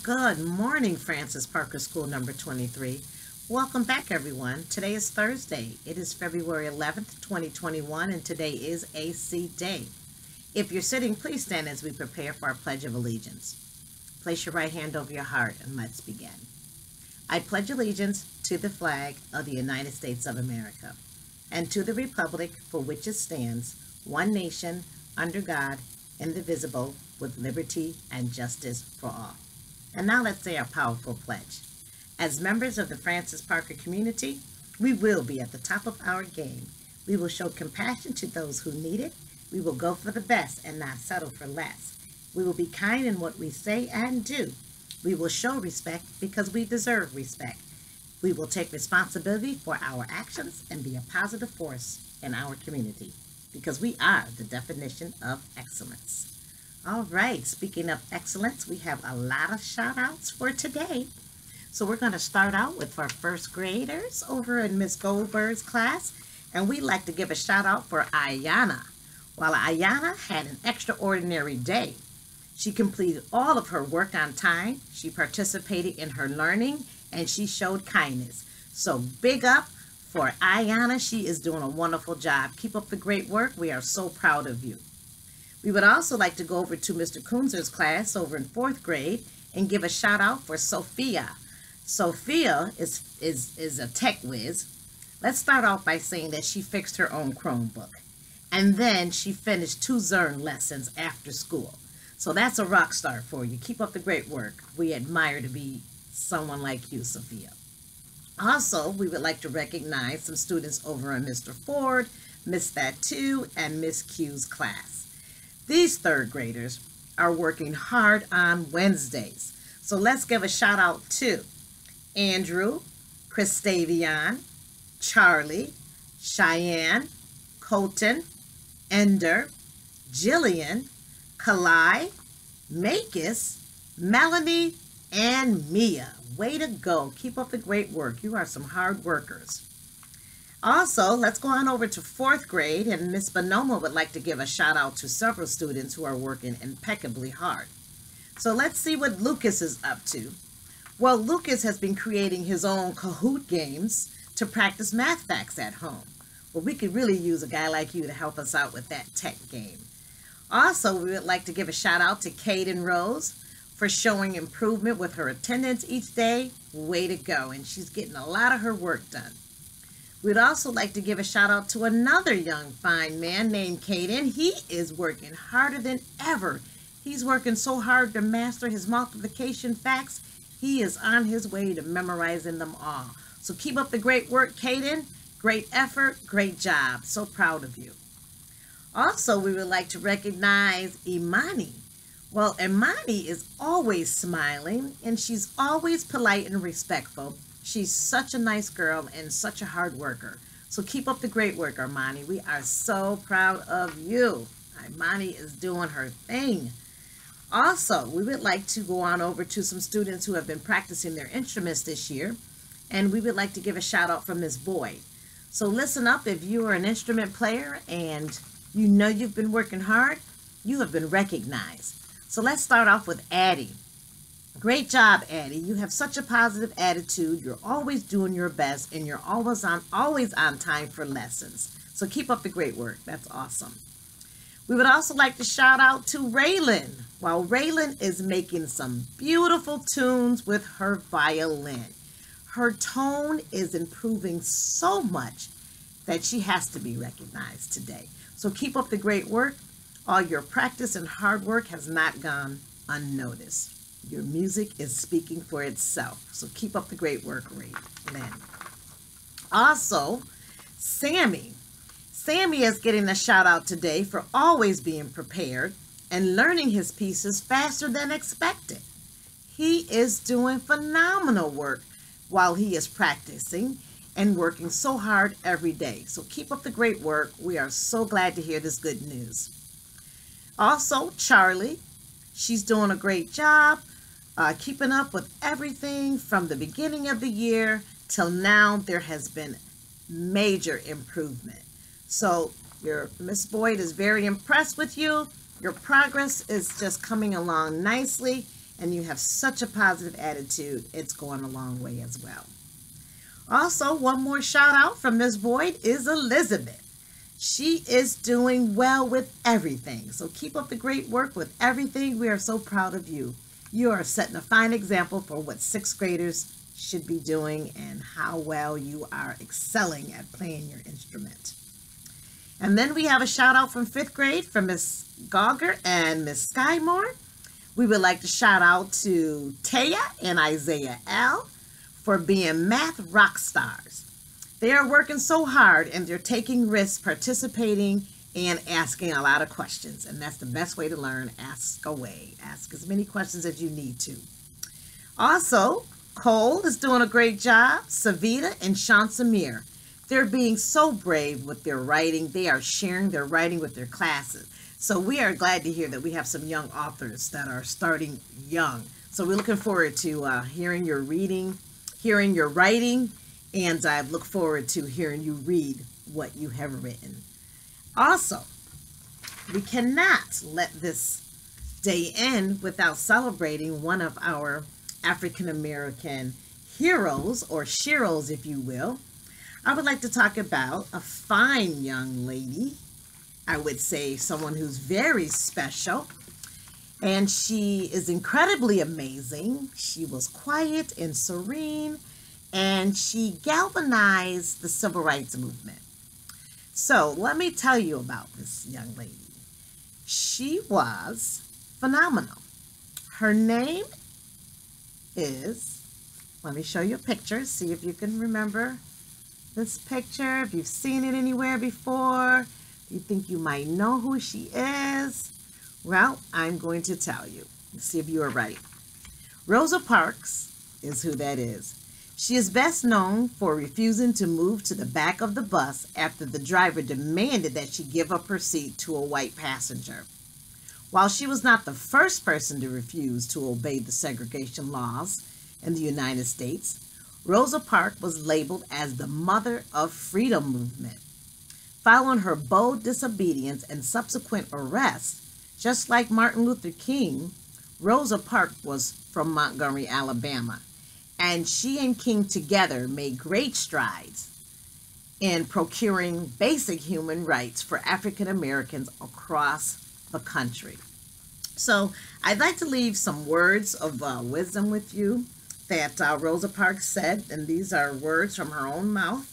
Good morning, Francis Parker School number 23. Welcome back, everyone. Today is Thursday. It is February 11th, 2021, and today is AC Day. If you're sitting, please stand as we prepare for our Pledge of Allegiance. Place your right hand over your heart and let's begin. I pledge allegiance to the flag of the United States of America and to the republic for which it stands, one nation, under God, indivisible, with liberty and justice for all. And now let's say our powerful pledge. As members of the Francis Parker community, we will be at the top of our game. We will show compassion to those who need it. We will go for the best and not settle for less. We will be kind in what we say and do. We will show respect because we deserve respect. We will take responsibility for our actions and be a positive force in our community because we are the definition of excellence. All right, speaking of excellence, we have a lot of shout outs for today. So we're going to start out with our first graders over in Miss Goldberg's class. And we'd like to give a shout out for Ayana. While Ayana had an extraordinary day, she completed all of her work on time, she participated in her learning, and she showed kindness. So big up for Ayana. She is doing a wonderful job. Keep up the great work. We are so proud of you. We would also like to go over to Mr. Kunzer's class over in 4th grade and give a shout out for Sophia. Sophia is a tech whiz. Let's start off by saying that she fixed her own Chromebook. And then she finished 2 Zern lessons after school. So that's a rock star for you. Keep up the great work. We admire to be someone like you, Sophia. Also, we would like to recognize some students over in Mr. Ford, Miss Thatu, and Miss Q's class. These 3rd graders are working hard on Wednesdays. So let's give a shout out to Andrew, Christavian, Charlie, Cheyenne, Colton, Ender, Jillian, Kalai, Makis, Melanie, and Mia. Way to go. Keep up the great work. You are some hard workers. Also, let's go on over to 4th grade, and Miss Bonoma would like to give a shout out to several students who are working impeccably hard. So let's see what Lucas is up to. Well, Lucas has been creating his own Kahoot games to practice math facts at home. Well, we could really use a guy like you to help us out with that tech game. Also, we would like to give a shout out to Kaden Rose for showing improvement with her attendance each day. Way to go, and she's getting a lot of her work done. We'd also like to give a shout out to another young fine man named Kaden. He is working harder than ever. He's working so hard to master his multiplication facts. He is on his way to memorizing them all. So keep up the great work, Kaden. Great effort, great job. So proud of you. Also, we would like to recognize Imani. Well, Imani is always smiling, and she's always polite and respectful. She's such a nice girl and such a hard worker. So keep up the great work, Armani. We are so proud of you. Armani is doing her thing. Also, we would like to go on over to some students who have been practicing their instruments this year. And we would like to give a shout out from Miss Boyd. So listen up, if you are an instrument player and you know you've been working hard, you have been recognized. So let's start off with Addie. Great job, Addie. You have such a positive attitude. You're always doing your best, and you're always on time for lessons. So keep up the great work. That's awesome. We would also like to shout out to Raylan. While Raylan is making some beautiful tunes with her violin. Her tone is improving so much that she has to be recognized today. So keep up the great work. All your practice and hard work has not gone unnoticed. Your music is speaking for itself. So keep up the great work, Lynn. Also, Sammy. Sammy is getting a shout out today for always being prepared and learning his pieces faster than expected. He is doing phenomenal work while he is practicing and working so hard every day. So keep up the great work. We are so glad to hear this good news. Also, Charlie. She's doing a great job. Keeping up with everything from the beginning of the year till now. There has been major improvement. So your Miss Boyd is very impressed with you. Your progress is just coming along nicely, and you have such a positive attitude, it's going a long way as well. Also, one more shout out from Miss Boyd is Elizabeth. She is doing well with everything. So keep up the great work with everything. We are so proud of you. You are setting a fine example for what sixth graders should be doing and how well you are excelling at playing your instrument. And then we have a shout out from fifth grade from Miss Gauger and Miss Skymore. We would like to shout out to Taya and Isaiah L. for being math rock stars. They are working so hard and they're taking risks, participating, and asking a lot of questions. And that's the best way to learn. Ask away. Ask as many questions as you need to. Also, Cole is doing a great job. Savita and Shansamir. They're being so brave with their writing. They are sharing their writing with their classes. So we are glad to hear that we have some young authors that are starting young. So we're looking forward to hearing your reading, hearing your writing, and I look forward to hearing you read what you have written. Also, we cannot let this day end without celebrating one of our African American heroes, or sheroes, if you will. I would like to talk about a fine young lady. I would say someone who's very special. And she is incredibly amazing. She was quiet and serene, and she galvanized the civil rights movement. So let me tell you about this young lady. She was phenomenal. Her name is, let me show you a picture, see if you can remember this picture, if you've seen it anywhere before, you think you might know who she is. Well, I'm going to tell you. Let's see if you are right. Rosa Parks is who that is. She is best known for refusing to move to the back of the bus after the driver demanded that she give up her seat to a white passenger. While she was not the first person to refuse to obey the segregation laws in the United States, Rosa Parks was labeled as the mother of freedom movement. Following her bold disobedience and subsequent arrest, just like Martin Luther King, Rosa Parks was from Montgomery, Alabama, and she and King together made great strides in procuring basic human rights for African Americans across the country. So I'd like to leave some words of wisdom with you that Rosa Parks said, and these are words from her own mouth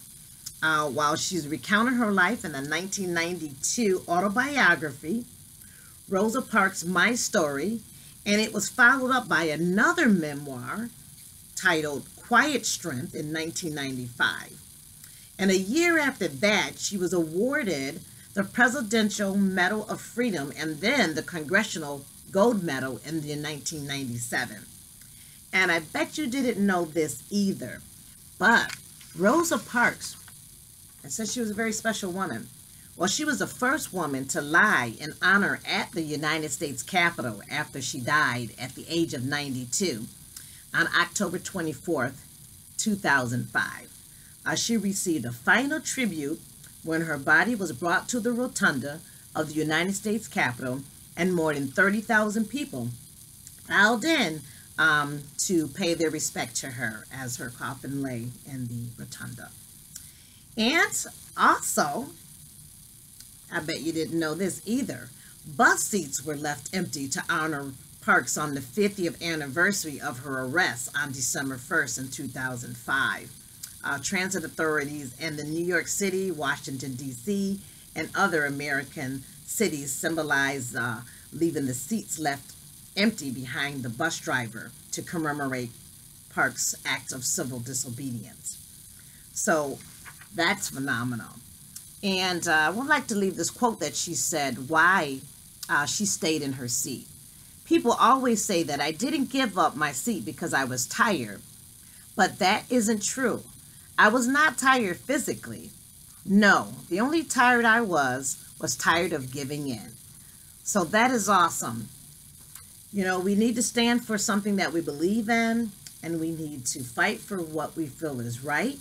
while she's recounting her life in the 1992 autobiography, Rosa Parks' My Story, and it was followed up by another memoir titled Quiet Strength in 1995. And a year after that, she was awarded the Presidential Medal of Freedom and then the Congressional Gold Medal in 1997. And I bet you didn't know this either, but Rosa Parks, I said she was a very special woman. Well, she was the first woman to lie in honor at the United States Capitol after she died at the age of 92 on October 24th, 2005. She received a final tribute when her body was brought to the rotunda of the United States Capitol, and more than 30,000 people filed in to pay their respect to her as her coffin lay in the rotunda. And also, I bet you didn't know this either, bus seats were left empty to honor Parks on the 50th anniversary of her arrest on December 1st in 2005. Transit authorities in the New York City, Washington, D.C., and other American cities symbolize leaving the seats left empty behind the bus driver to commemorate Parks' act of civil disobedience. So that's phenomenal. And I would like to leave this quote that she said why she stayed in her seat. People always say that I didn't give up my seat because I was tired, but that isn't true. I was not tired physically. No, the only tired I was tired of giving in. So that is awesome. You know, we need to stand for something that we believe in, and we need to fight for what we feel is right,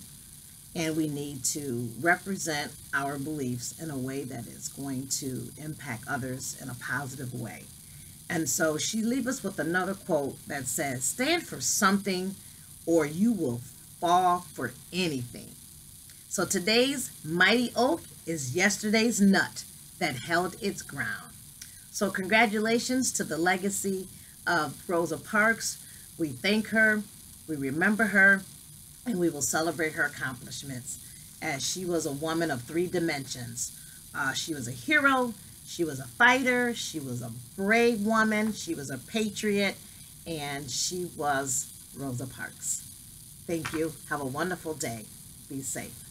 and we need to represent our beliefs in a way that is going to impact others in a positive way. And so she leaves us with another quote that says, stand for something or you will fall for anything. So today's mighty oak is yesterday's nut that held its ground. So congratulations to the legacy of Rosa Parks. We thank her, we remember her, and we will celebrate her accomplishments, as she was a woman of three dimensions. She was a hero, she was a fighter, she was a brave woman, she was a patriot, and she was Rosa Parks. Thank you. Have a wonderful day. Be safe.